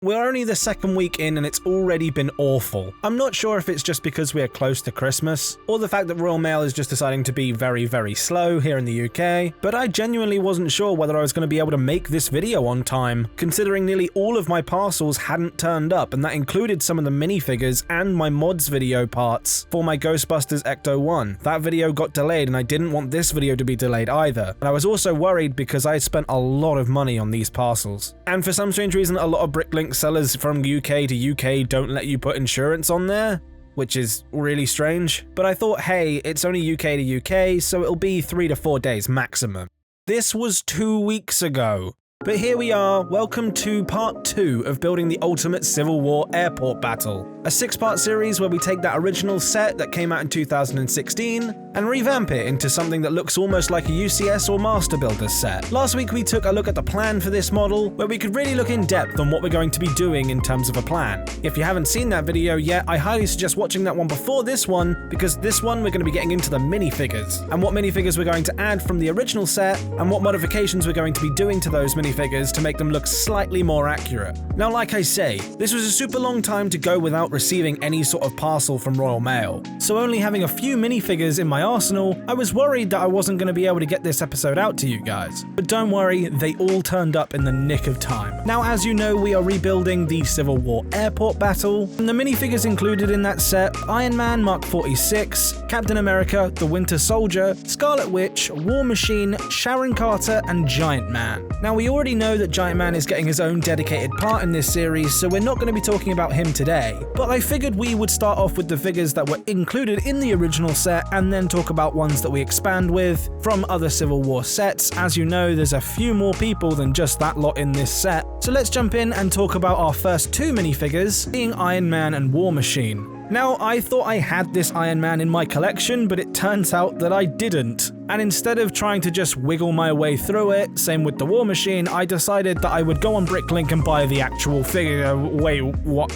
We're only the second week in and it's already been awful. I'm not sure if it's just because we are close to Christmas, or the fact that Royal Mail is just deciding to be very, very slow here in the UK, but I genuinely wasn't sure whether I was going to be able to make this video on time, considering nearly all of my parcels hadn't turned up, and that included some of the minifigures and my mods video parts for my Ghostbusters Ecto 1. That video got delayed and I didn't want this video to be delayed either, and I was also worried because I had spent a lot of money on these parcels. And for some strange reason, a lot of Bricklink sellers from UK to UK don't let you put insurance on there, which is really strange. But I thought, hey, it's only UK to UK, so it'll be 3 to 4 days maximum. This was 2 weeks ago. But here we are, welcome to part 2 of building the ultimate Civil War airport battle. A 6-part series where we take that original set that came out in 2016 and revamp it into something that looks almost like a UCS or Master Builder set. Last week we took a look at the plan for this model, where we could really look in depth on what we're going to be doing in terms of a plan. If you haven't seen that video yet, I highly suggest watching that one before this one, because this one we're going to be getting into the minifigures, and what minifigures we're going to add from the original set, and what modifications we're going to be doing to those minifigures to make them look slightly more accurate. Now, like I say, this was a super long time to go without receiving any sort of parcel from Royal Mail, so only having a few minifigures in my arsenal, I was worried that I wasn't going to be able to get this episode out to you guys. But don't worry, they all turned up in the nick of time. Now, as you know, we are rebuilding the Civil War airport battle, and the minifigures included in that set: Iron Man Mark 46, Captain America, the Winter Soldier, Scarlet Witch, War Machine, Sharon Carter, and Giant Man. Now, we already know that Giant Man is getting his own dedicated part in this series, so we're not going to be talking about him today, but I figured we would start off with the figures that were included in the original set and then talk about ones that we expand with from other Civil War sets. As you know, there's a few more people than just that lot in this set, so let's jump in and talk about our first 2 minifigures, being Iron Man and War Machine. Now, I thought I had this Iron Man in my collection, but it turns out that I didn't. And instead of trying to just wiggle my way through it, same with the War Machine, I decided that I would go on Bricklink and buy the actual figure. Wait, what?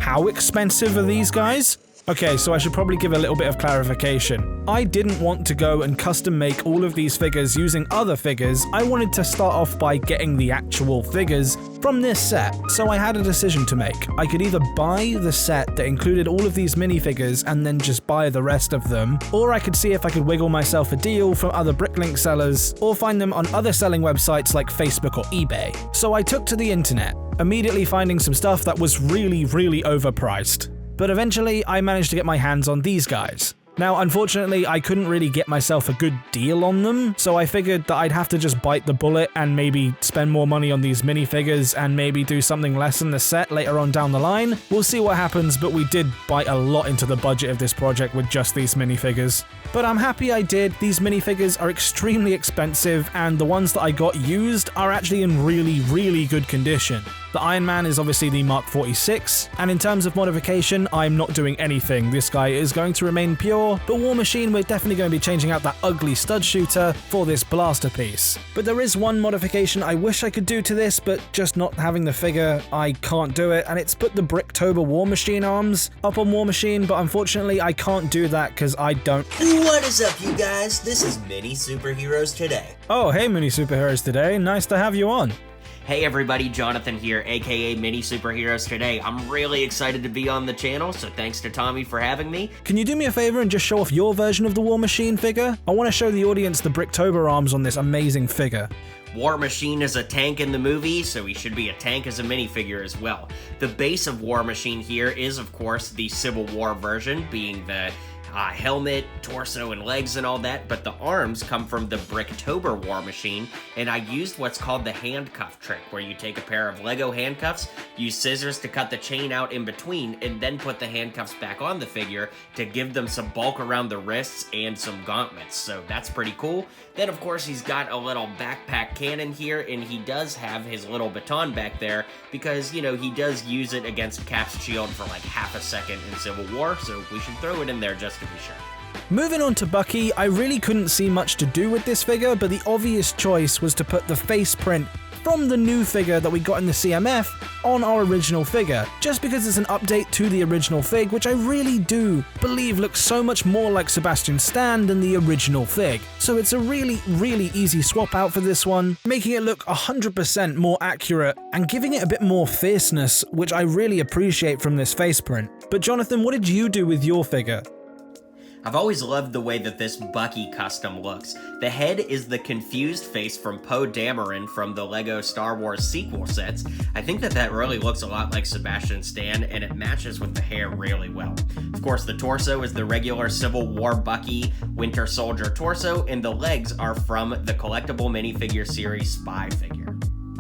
How expensive are these guys? Okay, so I should probably give a little bit of clarification. I didn't want to go and custom make all of these figures using other figures. I wanted to start off by getting the actual figures from this set, so I had a decision to make. I could either buy the set that included all of these minifigures and then just buy the rest of them, or I could see if I could wiggle myself a deal from other Bricklink sellers, or find them on other selling websites like Facebook or eBay. So I took to the internet, immediately finding some stuff that was really, really overpriced. But eventually, I managed to get my hands on these guys. Now, unfortunately, I couldn't really get myself a good deal on them, so I figured that I'd have to just bite the bullet and maybe spend more money on these minifigures and maybe do something less in the set later on down the line. We'll see what happens, but we did bite a lot into the budget of this project with just these minifigures. But I'm happy I did. These minifigures are extremely expensive, and the ones that I got used are actually in really, really good condition. The Iron Man is obviously the Mark 46, and in terms of modification, I'm not doing anything. This guy is going to remain pure, but War Machine, we're definitely going to be changing out that ugly stud shooter for this blaster piece. But there is one modification I wish I could do to this, but just not having the figure, I can't do it, and it's put the Bricktober War Machine arms up on War Machine, but unfortunately I can't do that because I don't. What is up, you guys? This is MiniSuperHerosToday. Oh, hey MiniSuperHerosToday, nice to have you on. Hey everybody, Jonathan here, aka MiniSuperHerosToday. I'm really excited to be on the channel, so thanks to Tommy for having me. Can you do me a favor and just show off your version of the War Machine figure? I want to show the audience the Bricktober arms on this amazing figure. War Machine is a tank in the movie, so he should be a tank as a minifigure as well. The base of War Machine here is, of course, the Civil War version, being the helmet, torso, and legs and all that, but the arms come from the Bricktober War Machine, and I used what's called the handcuff trick, where you take a pair of Lego handcuffs, use scissors to cut the chain out in between, and then put the handcuffs back on the figure to give them some bulk around the wrists and some gauntlets, so that's pretty cool. Then, of course, he's got a little backpack cannon here, and he does have his little baton back there, because, you know, he does use it against Cap's shield for like half a second in Civil War, so we should throw it in there just to be sure. Moving on to Bucky, I really couldn't see much to do with this figure, but the obvious choice was to put the face print from the new figure that we got in the CMF on our original figure, just because it's an update to the original fig, which I really do believe looks so much more like Sebastian Stan than the original fig. So it's a really easy swap out for this one, making it look 100% more accurate and giving it a bit more fierceness, which I really appreciate from this face print. But Jonathan, what did you do with your figure? I've always loved the way that this Bucky custom looks. The head is the confused face from Poe Dameron from the LEGO Star Wars sequel sets. I think that really looks a lot like Sebastian Stan, and it matches with the hair really well. Of course, the torso is the regular Civil War Bucky Winter Soldier torso, and the legs are from the collectible minifigure series Spy figure.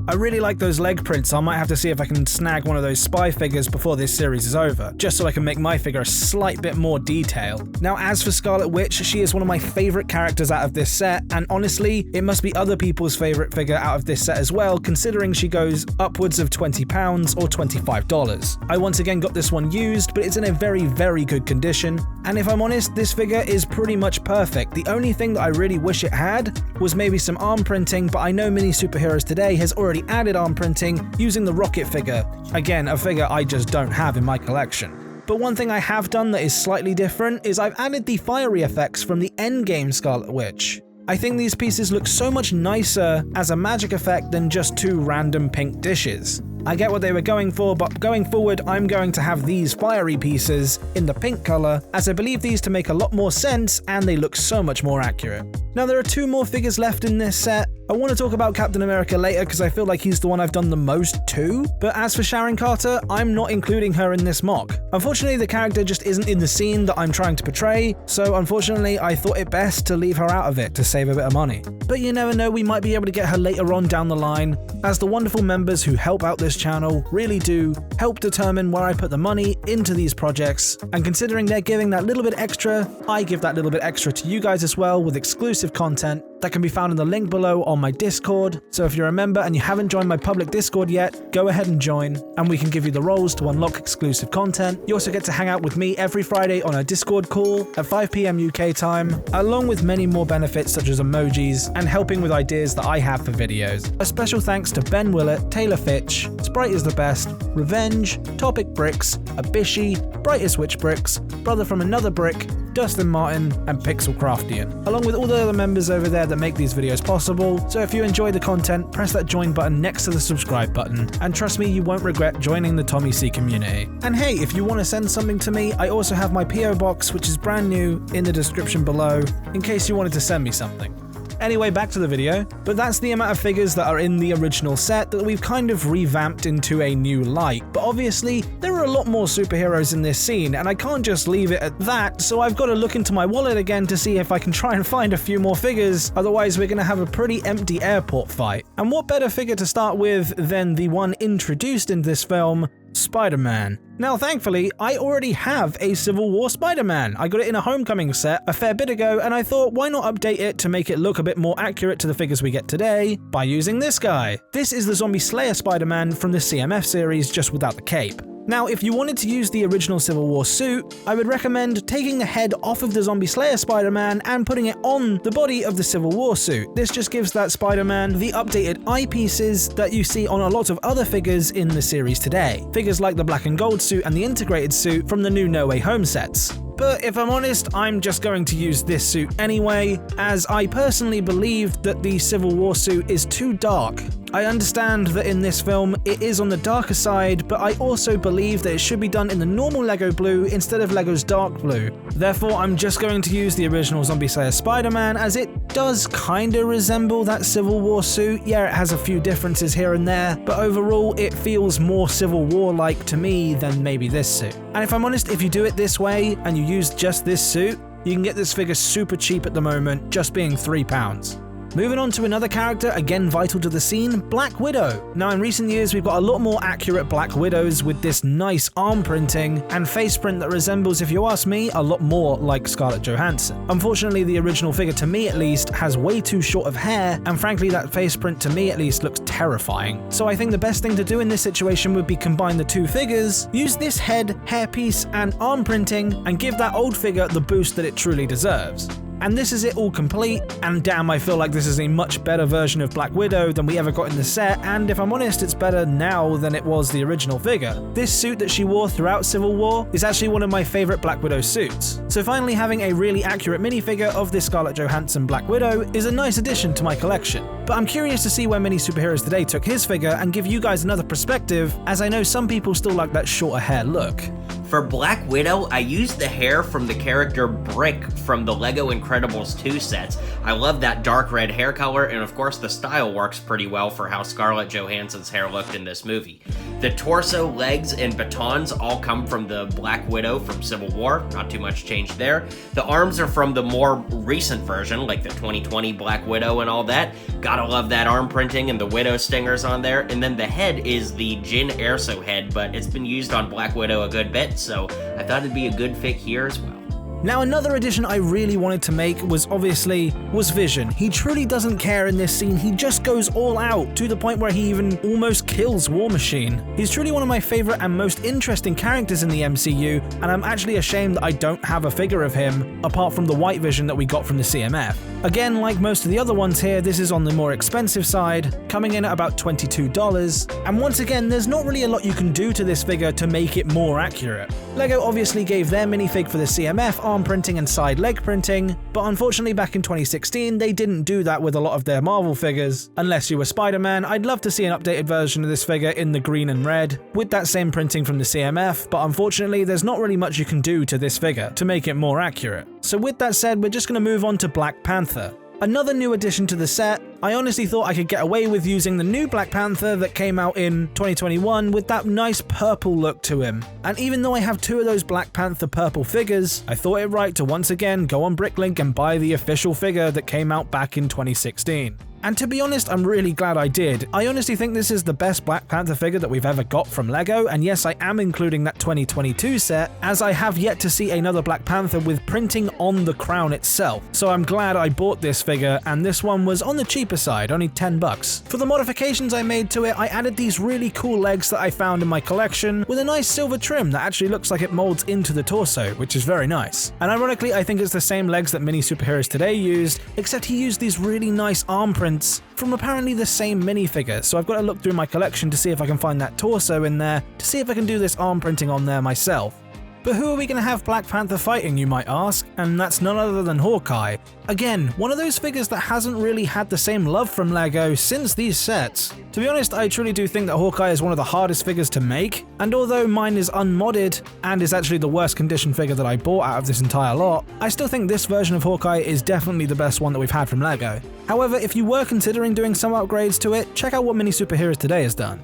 I really like those leg prints, so I might have to see if I can snag one of those spy figures before this series is over, just so I can make my figure a slight bit more detailed. Now, as for Scarlet Witch, she is one of my favorite characters out of this set, and honestly, it must be other people's favorite figure out of this set as well, considering she goes upwards of £20 or $25. I once again got this one used, but it's in a very good condition, and if I'm honest, this figure is pretty much perfect. The only thing that I really wish it had was maybe some arm printing, but I know MiniSuperHerosToday has already added arm printing using the Rocket figure. Again, a figure I just don't have in my collection. But one thing I have done that is slightly different is I've added the fiery effects from the Endgame Scarlet Witch. I think these pieces look so much nicer as a magic effect than just two random pink dishes. I get what they were going for, but going forward, I'm going to have these fiery pieces in the pink color, as I believe these to make a lot more sense and they look so much more accurate. Now, there are two more figures left in this set. I want to talk about Captain America later because I feel like he's the one I've done the most to, but as for Sharon Carter, I'm not including her in this MOC. Unfortunately, the character just isn't in the scene that I'm trying to portray, so unfortunately, I thought it best to leave her out of it to save a bit of money. But you never know, we might be able to get her later on down the line, as the wonderful members who help out this channel really do help determine where I put the money into these projects, and considering they're giving that little bit extra, I give that little bit extra to you guys as well with exclusive content that can be found in the link below on my Discord. So if you're a member and you haven't joined my public Discord yet, go ahead and join, and we can give you the roles to unlock exclusive content. You also get to hang out with me every Friday on a Discord call at 5 PM UK time, along with many more benefits such as emojis and helping with ideas that I have for videos. A special thanks to Ben Willett, Taylor Fitch, Sprite is the Best, Revenge, TommyCBricks, Abishi, Brightest Witch Bricks, Brother from Another Brick, Dustin Martin, and Pixel Craftian, along with all the other members over there that make these videos possible. So if you enjoy the content, press that join button next to the subscribe button, and trust me, you won't regret joining the Tommy C community. And hey, if you want to send something to me, I also have my P.O Box, which is brand new, in the description below, in case you wanted to send me something. Anyway, back to the video, but that's the amount of figures that are in the original set that we've kind of revamped into a new light. But obviously, there are a lot more superheroes in this scene, and I can't just leave it at that, so I've got to look into my wallet again to see if I can try and find a few more figures, otherwise we're going to have a pretty empty airport fight. And what better figure to start with than the one introduced in this film, Spider-Man. Now, thankfully, I already have a Civil War Spider-Man. I got it in a Homecoming set a fair bit ago, and I thought, why not update it to make it look a bit more accurate to the figures we get today by using this guy. This is the Zombie Slayer Spider-Man from the CMF series, just without the cape. Now, if you wanted to use the original Civil War suit, I would recommend taking the head off of the Zombie Slayer Spider-Man and putting it on the body of the Civil War suit. This just gives that Spider-Man the updated eyepieces that you see on a lot of other figures in the series today. Figures like the black and gold suit and the integrated suit from the new No Way Home sets. But if I'm honest, I'm just going to use this suit anyway, as I personally believe that the Civil War suit is too dark. I understand that in this film it is on the darker side, but I also believe that it should be done in the normal LEGO blue instead of LEGO's dark blue. Therefore, I'm just going to use the original Zombie Slayer Spider-Man, as it does kinda resemble that Civil War suit. Yeah, it has a few differences here and there, but overall it feels more Civil War-like to me than maybe this suit. And if I'm honest, if you do it this way and you use just this suit, you can get this figure super cheap at the moment, just being £3. Moving on to another character, again vital to the scene, Black Widow. Now, in recent years, we've got a lot more accurate Black Widows with this nice arm printing and face print that resembles, if you ask me, a lot more like Scarlett Johansson. Unfortunately, the original figure, to me at least, has way too short of hair, and frankly, that face print to me at least looks terrifying. So I think the best thing to do in this situation would be combine the two figures, use this head, hairpiece, and arm printing, and give that old figure the boost that it truly deserves. And this is it all complete, and damn, I feel like this is a much better version of Black Widow than we ever got in the set, and if I'm honest, it's better now than it was the original figure. This suit that she wore throughout Civil War is actually one of my favourite Black Widow suits. So finally having a really accurate minifigure of this Scarlett Johansson Black Widow is a nice addition to my collection. But I'm curious to see where MiniSuperHeroesToday took his figure and give you guys another perspective, as I know some people still like that shorter hair look. For Black Widow, I used the hair from the character Brick from the LEGO Incredibles 2 sets. I love that dark red hair color, and of course the style works pretty well for how Scarlett Johansson's hair looked in this movie. The torso, legs, and batons all come from the Black Widow from Civil War, not too much change there. The arms are from the more recent version, like the 2020 Black Widow and all that. Gotta love that arm printing and the Widow stingers on there. And then the head is the Jyn Erso head, but it's been used on Black Widow a good bit, so I thought it'd be a good fit here as well. Now, another addition I really wanted to make was Vision. He truly doesn't care in this scene, he just goes all out, to the point where he even almost kills War Machine. He's truly one of my favourite and most interesting characters in the MCU, and I'm actually ashamed that I don't have a figure of him, apart from the White Vision that we got from the CMF. Again, like most of the other ones here, this is on the more expensive side, coming in at about $22, and once again, there's not really a lot you can do to this figure to make it more accurate. LEGO obviously gave their minifig for the CMF arm printing and side leg printing, but unfortunately back in 2016 they didn't do that with a lot of their Marvel figures. Unless you were Spider-Man, I'd love to see an updated version of this figure in the green and red, with that same printing from the CMF, but unfortunately there's not really much you can do to this figure to make it more accurate. So with that said, we're just going to move on to Black Panther. Another new addition to the set. I honestly thought I could get away with using the new Black Panther that came out in 2021 with that nice purple look to him. And even though I have two of those Black Panther purple figures, I thought it right to once again go on Bricklink and buy the official figure that came out back in 2016. And to be honest, I'm really glad I did. I honestly think this is the best Black Panther figure that we've ever got from LEGO, and yes, I am including that 2022 set, as I have yet to see another Black Panther with printing on the crown itself. So I'm glad I bought this figure, and this one was on the cheaper side, only $10. For the modifications I made to it, I added these really cool legs that I found in my collection, with a nice silver trim that actually looks like it molds into the torso, which is very nice. And ironically, I think it's the same legs that MiniSuperHeroesToday used, except he used these really nice arm prints from apparently the same minifigure, so I've got to look through my collection to see if I can find that torso in there, to see if I can do this arm printing on there myself. But who are we going to have Black Panther fighting, you might ask? And that's none other than Hawkeye. Again, one of those figures that hasn't really had the same love from LEGO since these sets. To be honest, I truly do think that Hawkeye is one of the hardest figures to make, and although mine is unmodded, and is actually the worst condition figure that I bought out of this entire lot, I still think this version of Hawkeye is definitely the best one that we've had from LEGO. However, if you were considering doing some upgrades to it, check out what MiniSuperHeroesToday has done.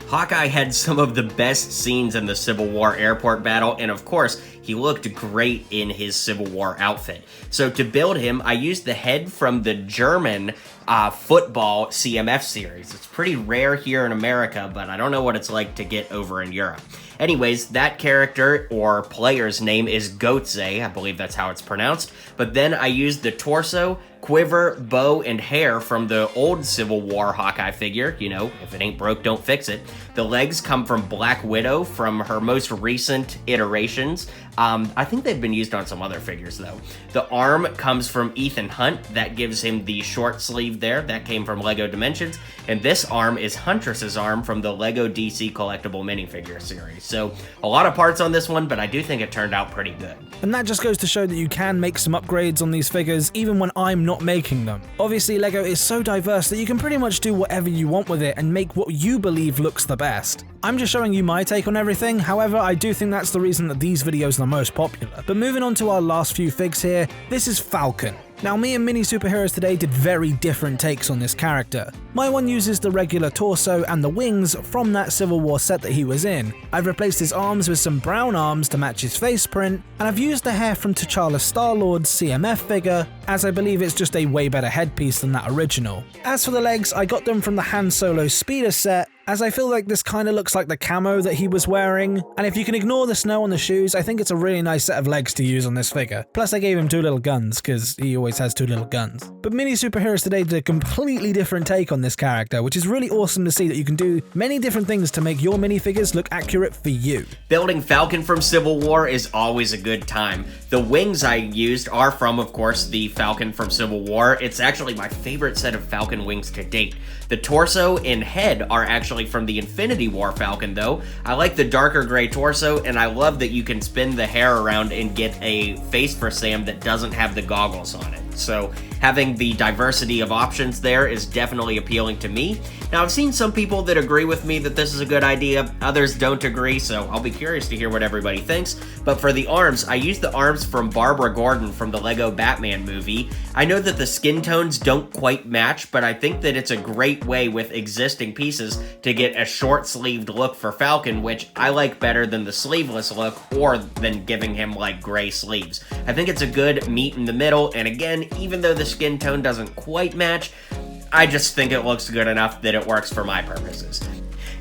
Hawkeye had some of the best scenes in the Civil War airport battle, and of course, he looked great in his Civil War outfit. So to build him, I used the head from the German football CMF series. It's pretty rare here in America, but I don't know what it's like to get over in Europe. Anyways, that character or player's name is Goetze, I believe that's how it's pronounced, but then I used the torso, quiver, bow, and hair from the old Civil War Hawkeye figure. You know, if it ain't broke, don't fix it. The legs come from Black Widow from her most recent iterations. I think they've been used on some other figures though. The arm comes from Ethan Hunt, that gives him the short sleeve there, that came from LEGO Dimensions, and this arm is Huntress's arm from the LEGO DC collectible minifigure series. So a lot of parts on this one, but I do think it turned out pretty good. And that just goes to show that you can make some upgrades on these figures even when I'm not making them. Obviously, LEGO is so diverse that you can pretty much do whatever you want with it and make what you believe looks the best. I'm just showing you my take on everything, however, I do think that's the reason that these videos are the most popular. But moving on to our last few figs here, this is Falcon. Now, me and MiniSuperHeroesToday did very different takes on this character. My one uses the regular torso and the wings from that Civil War set that he was in. I've replaced his arms with some brown arms to match his face print, and I've used the hair from T'Challa Star-Lord's CMF figure, as I believe it's just a way better headpiece than that original. As for the legs, I got them from the Han Solo Speeder set, as I feel like this kinda looks like the camo that he was wearing, and if you can ignore the snow on the shoes, I think it's a really nice set of legs to use on this figure. Plus I gave him two little guns, cause he always has two little guns. But MiniSuperHeroesToday did a completely different take on this character, which is really awesome to see that you can do many different things to make your minifigures look accurate for you. Building Falcon from Civil War is always a good time. The wings I used are from, of course, the Falcon from Civil War. It's actually my favorite set of Falcon wings to date. The torso and head are actually from the Infinity War Falcon, though. I like the darker gray torso, and I love that you can spin the hair around and get a face for Sam that doesn't have the goggles on it. So having the diversity of options there is definitely appealing to me. Now, I've seen some people that agree with me that this is a good idea, others don't agree, so I'll be curious to hear what everybody thinks. But for the arms, I used the arms from Barbara Gordon from the Lego Batman movie. I know that the skin tones don't quite match, but I think that it's a great way with existing pieces to get a short-sleeved look for Falcon, which I like better than the sleeveless look or than giving him like gray sleeves. I think it's a good meet in the middle, and again, even though the skin tone doesn't quite match, I just think it looks good enough that it works for my purposes.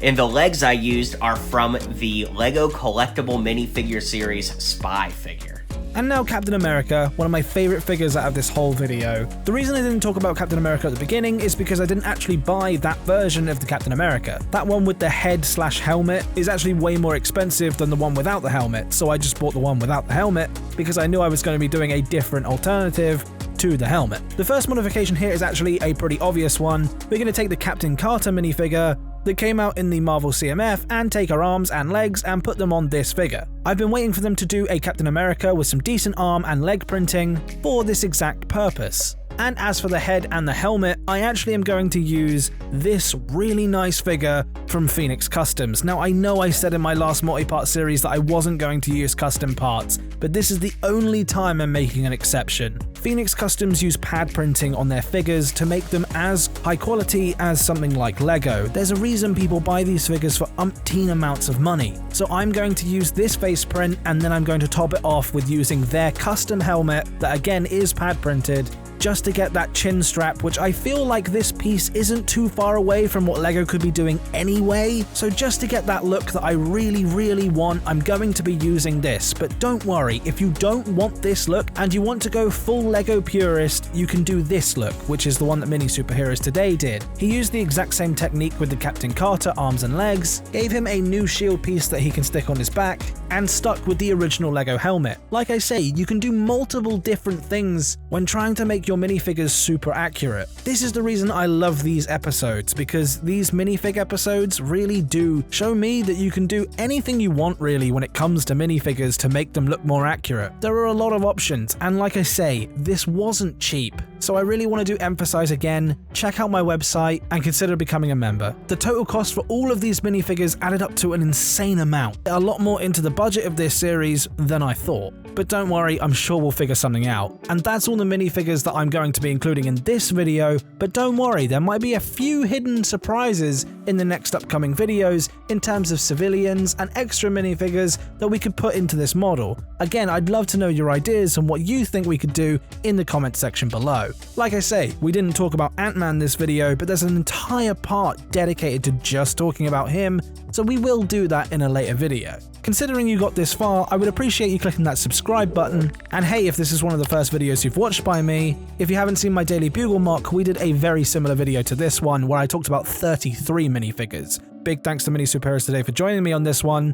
And the legs I used are from the Lego Collectible Minifigure Series Spy figure. And now Captain America, one of my favorite figures out of this whole video. The reason I didn't talk about Captain America at the beginning is because I didn't actually buy that version of the Captain America. That one with the head/helmet is actually way more expensive than the one without the helmet, so I just bought the one without the helmet because I knew I was going to be doing a different alternative to the helmet. The first modification here is actually a pretty obvious one. We're going to take the Captain Carter minifigure that came out in the Marvel CMF and take her arms and legs and put them on this figure. I've been waiting for them to do a Captain America with some decent arm and leg printing for this exact purpose. And as for the head and the helmet, I actually am going to use this really nice figure from Phoenix Customs. Now, I know I said in my last multi-part series that I wasn't going to use custom parts, but this is the only time I'm making an exception. Phoenix Customs use pad printing on their figures to make them as high quality as something like Lego. There's a reason people buy these figures for umpteen amounts of money. So I'm going to use this face print, and then I'm going to top it off with using their custom helmet that again is pad printed, just to get that chin strap, which I feel like this piece isn't too far away from what Lego could be doing anyway. So just to get that look that I really want, I'm going to be using this. But don't worry, if you don't want this look and you want to go full Lego purist, you can do this look, which is the one that MiniSuperHerosToday did. He used the exact same technique with the Captain Carter arms and legs, gave him a new shield piece that he can stick on his back, and stuck with the original Lego helmet. Like I say, you can do multiple different things when trying to make your minifigures super accurate. This is the reason I love these episodes, because these minifig episodes really do show me that you can do anything you want really when it comes to minifigures to make them look more accurate. There are a lot of options, and like I say, this wasn't cheap. So I really want to emphasize again, check out my website and consider becoming a member. The total cost for all of these minifigures added up to an insane amount. A lot more into the budget of this series than I thought. But don't worry, I'm sure we'll figure something out. And that's all the minifigures that I'm going to be including in this video, but don't worry, there might be a few hidden surprises in the next upcoming videos in terms of civilians and extra minifigures that we could put into this model. Again, I'd love to know your ideas and what you think we could do in the comment section below. Like I say, we didn't talk about Ant-Man this video, but there's an entire part dedicated to just talking about him, so we will do that in a later video. Considering you got this far, I would appreciate you clicking that subscribe button, and hey, if this is one of the first videos you've watched by me, if you haven't seen my Daily Bugle mock, we did a very similar video to this one where I talked about 33 minifigures. Big thanks to MiniSuperHerosToday for joining me on this one.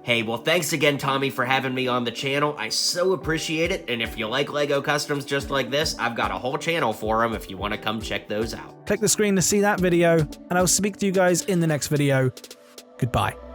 Hey, well, thanks again, Tommy, for having me on the channel. I so appreciate it, and if you like Lego Customs just like this, I've got a whole channel for them if you want to come check those out. Click the screen to see that video, and I'll speak to you guys in the next video. Goodbye.